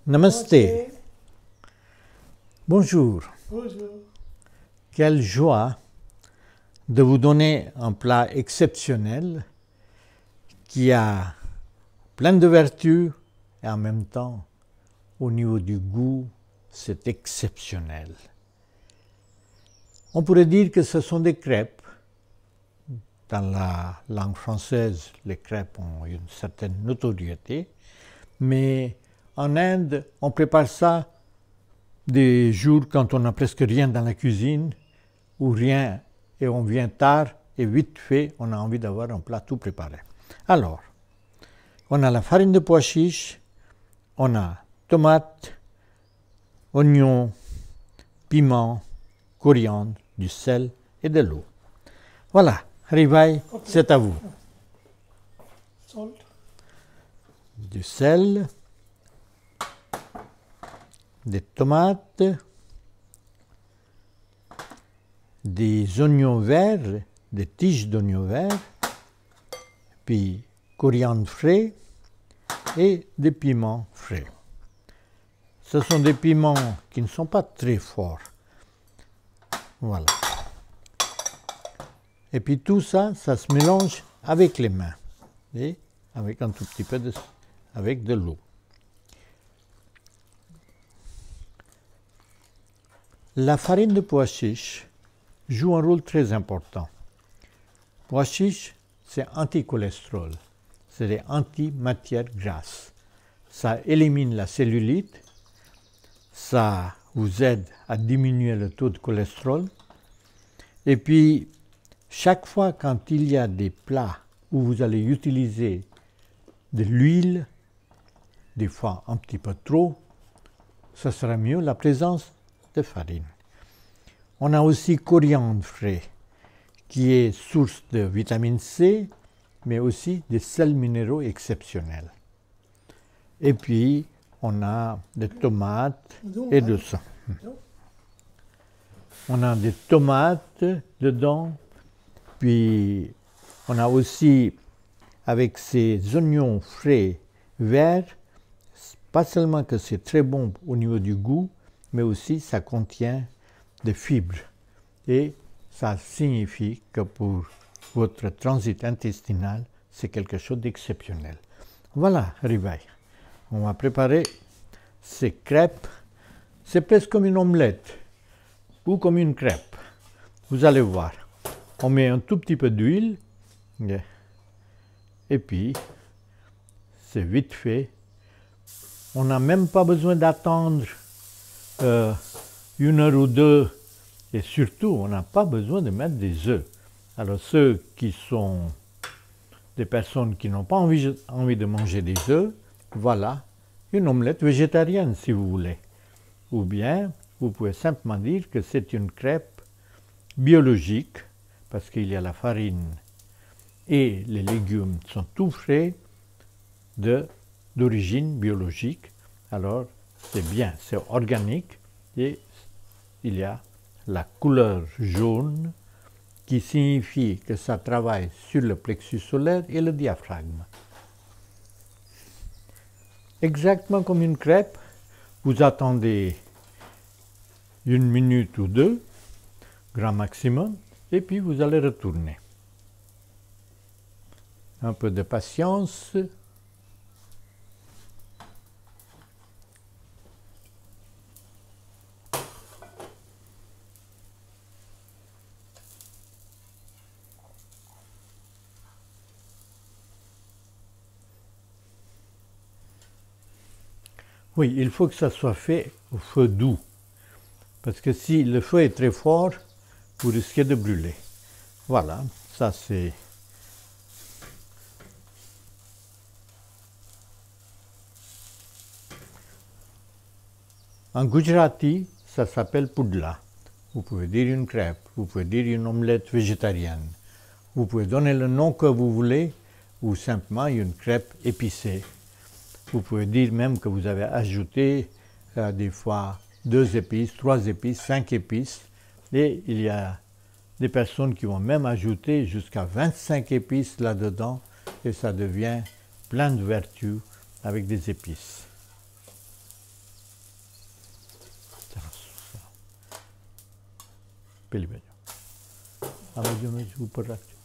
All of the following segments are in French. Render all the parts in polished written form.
Namasté. Bonjour. Bonjour. Quelle joie de vous donner un plat exceptionnel qui a plein de vertus et en même temps, au niveau du goût, c'est exceptionnel. On pourrait dire que ce sont des crêpes. Dans la langue française, les crêpes ont une certaine notoriété, mais en Inde, on prépare ça des jours quand on n'a presque rien dans la cuisine, ou rien, et on vient tard, et vite fait, on a envie d'avoir un plat tout préparé. Alors, on a la farine de pois chiche, on a tomates, oignons, piment, coriandre, du sel et de l'eau. Voilà, Rivaille, Okay. c'est à vous. Salt. Du sel, des tomates, des oignons verts, des tiges d'oignons verts, puis coriandre frais et des piments frais. Ce sont des piments qui ne sont pas très forts. Voilà. Et puis tout ça, ça se mélange avec les mains et avec un tout petit peu avec de l'eau. La farine de pois chiche joue un rôle très important. Pois chiche, c'est anti-cholestérol, c'est des anti-matières grasses. Ça élimine la cellulite, ça vous aide à diminuer le taux de cholestérol. Et puis, chaque fois quand il y a des plats où vous allez utiliser de l'huile, des fois un petit peu trop, ça sera mieux la présence de farine. On a aussi coriandre frais, qui est source de vitamine C, mais aussi des sels minéraux exceptionnels. Et puis, on a des tomates et de ça. On a des tomates dedans, puis on a aussi, avec ces oignons frais verts, pas seulement que c'est très bon au niveau du goût, mais aussi ça contient des fibres. Et ça signifie que pour votre transit intestinal, c'est quelque chose d'exceptionnel. Voilà, Rivaille. On va préparer ces crêpes. C'est presque comme une omelette ou comme une crêpe. Vous allez voir. On met un tout petit peu d'huile et puis c'est vite fait. On n'a même pas besoin d'attendre 1 heure ou 2 et surtout on n'a pas besoin de mettre des œufs. Alors ceux qui sont des personnes qui n'ont pas envie de manger des œufs, voilà une omelette végétarienne si vous voulez. Ou bien vous pouvez simplement dire que c'est une crêpe biologique parce qu'il y a la farine et les légumes sont tout frais d'origine biologique. Alors c'est bien, c'est organique et il y a la couleur jaune qui signifie que ça travaille sur le plexus solaire et le diaphragme. Exactement comme une crêpe, vous attendez 1 minute ou 2, grand maximum, et puis vous allez retourner. Un peu de patience. Oui, il faut que ça soit fait au feu doux. Parce que si le feu est très fort, vous risquez de brûler. Voilà, ça c'est... En Gujarati, ça s'appelle pudla. Vous pouvez dire une crêpe, vous pouvez dire une omelette végétarienne. Vous pouvez donner le nom que vous voulez ou simplement une crêpe épicée. Vous pouvez dire même que vous avez ajouté des fois 2 épices, 3 épices, 5 épices. Et il y a des personnes qui vont même ajouter jusqu'à 25 épices là-dedans et ça devient plein de vertus avec des épices. પેલી બાજુ આ બાજુનું જ ઉપર રાખજો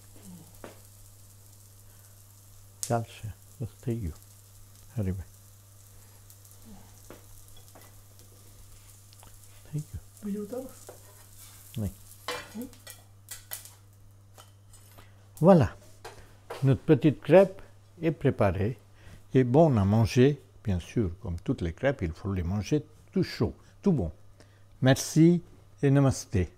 ચાલશે બસ થઈ ગયું હરીભાઈ થઈ ગયું બીજું ઉતારો નહીં voilà notre petite crêpe est préparée et bonne à manger bien sûr comme toutes les crêpes il faut les manger tout chaud tout bon merci et namasté